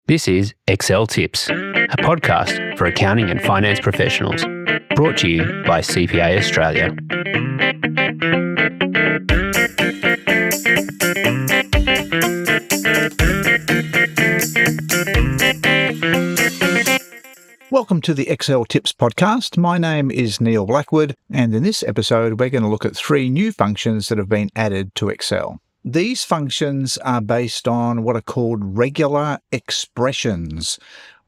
This is Excel Tips, a podcast for accounting and finance professionals, brought to you by CPA Australia. Welcome to the Excel Tips podcast. My name is Neale Blackwood, and in this episode, we're going to look at 3 new functions that have been added to Excel. These functions are based on what are called regular expressions,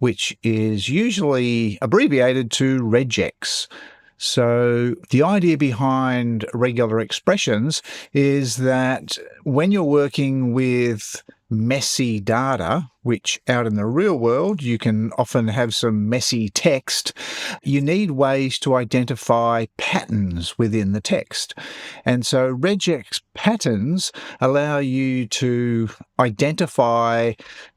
which is usually abbreviated to REGEX. So the idea behind regular expressions is that when you're working with messy data, which out in the real world you can often have some messy text, you need ways to identify patterns within the text. And so regex patterns allow you to identify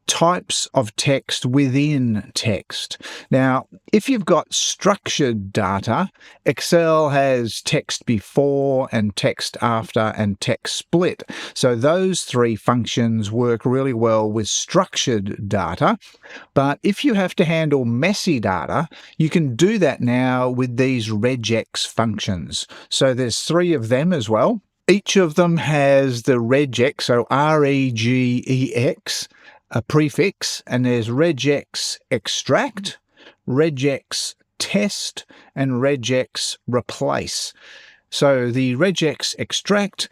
types of text within text. Now, if you've got structured data, Excel has text before and text after and text split. So those 3 functions work really well with structured data. But if you have to handle messy data, you can do that now with these regex functions. So there's 3 of them as well. Each of them has the regex, so REGEX, a prefix, and there's REGEXEXTRACT, REGEXTEST, and REGEXREPLACE. So the REGEXEXTRACT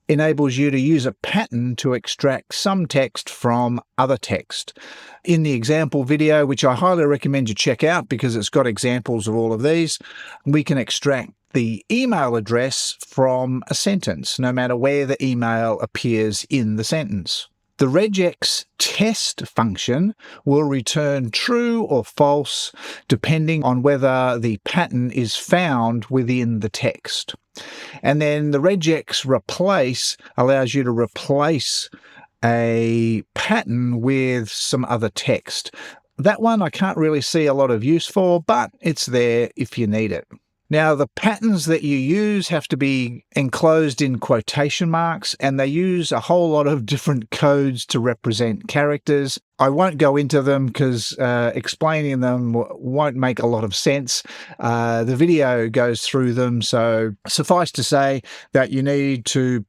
enables you to use a pattern to extract some text from other text. In the example video, which I highly recommend you check out because it's got examples of all of these, we can extract the email address from a sentence, no matter where the email appears in the sentence. The REGEXTEST function will return true or false depending on whether the pattern is found within the text. And then the REGEXREPLACE allows you to replace a pattern with some other text. That one I can't really see a lot of use for, but it's there if you need it. Now, the patterns that you use have to be enclosed in quotation marks, and they use a whole lot of different codes to represent characters. I won't go into them because explaining them won't make a lot of sense. The video goes through them, so suffice to say that you need to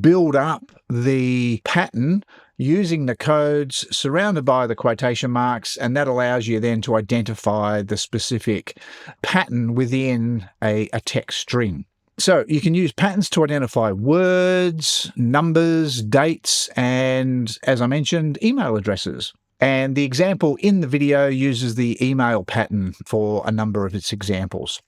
build up the pattern using the codes surrounded by the quotation marks, and that allows you then to identify the specific pattern within a text string. So you can use patterns to identify words, numbers, dates, and, as I mentioned, email addresses. And the example in the video uses the email pattern for a number of its examples.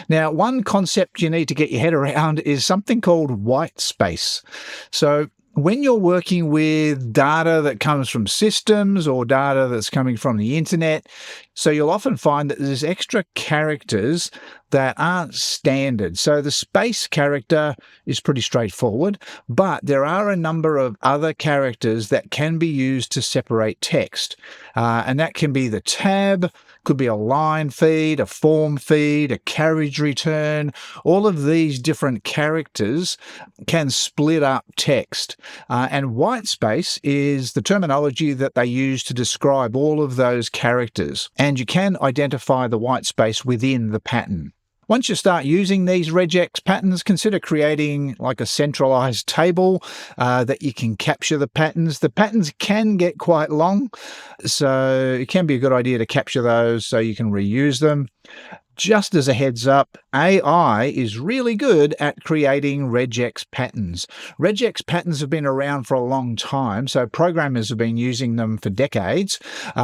Now, one concept you need to get your head around is something called white space. So when you're working with data that comes from systems or data that's coming from the internet, so you'll often find that there's extra characters that aren't standard. So the space character is pretty straightforward, but there are a number of other characters that can be used to separate text. And that can be the tab, could be a line feed, a form feed, a carriage return. All of these different characters can split up text. And white space is the terminology that they use to describe all of those characters. And you can identify the white space within the pattern. Once you start using these regex patterns, consider creating like a centralized table that you can capture the patterns. The patterns can get quite long, so it can be a good idea to capture those so you can reuse them. Just as a heads up, AI is really good at creating regex patterns. Regex patterns have been around for a long time, so programmers have been using them for decades,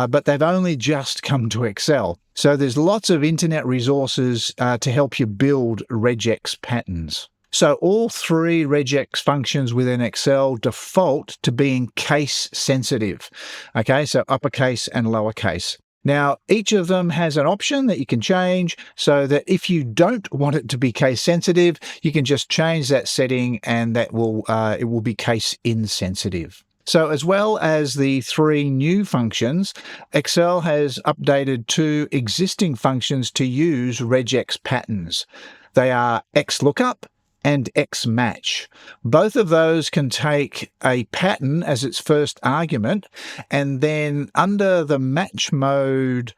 but they've only just come to Excel. So there's lots of internet resources to help you build regex patterns. So all 3 regex functions within Excel default to being case sensitive. Okay, so uppercase and lowercase. Now, each of them has an option that you can change so that if you don't want it to be case sensitive, you can just change that setting and that will it will be case insensitive. So as well as the 3 new functions, Excel has updated 2 existing functions to use regex patterns. They are XLOOKUP and XMATCH. Both of those can take a pattern as its first argument, and then under the match mode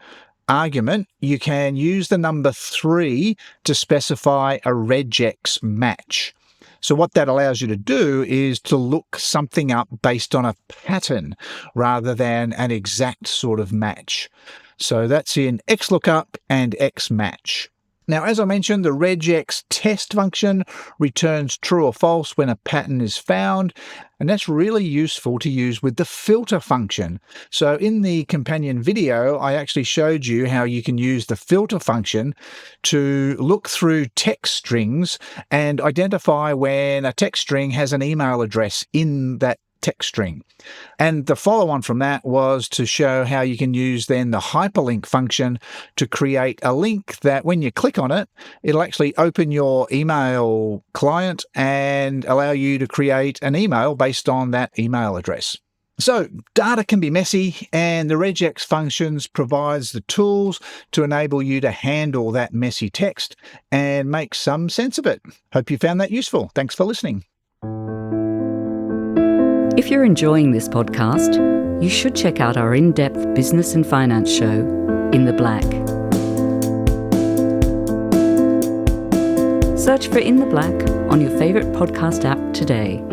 argument, you can use the number 3 to specify a regex match. So what that allows you to do is to look something up based on a pattern rather than an exact sort of match. So that's in XLOOKUP and XMATCH. Now, as I mentioned, the REGEXTEST function returns true or false when a pattern is found, and that's really useful to use with the filter function. So in the companion video, I actually showed you how you can use the filter function to look through text strings and identify when a text string has an email address in that text string. And the follow-on from that was to show how you can use then the hyperlink function to create a link that when you click on it, it'll actually open your email client and allow you to create an email based on that email address. So data can be messy, and the regex functions provides the tools to enable you to handle that messy text and make some sense of it. Hope you found that useful. Thanks for listening. If you're enjoying this podcast, you should check out our in-depth business and finance show, In the Black. Search for In the Black on your favourite podcast app today.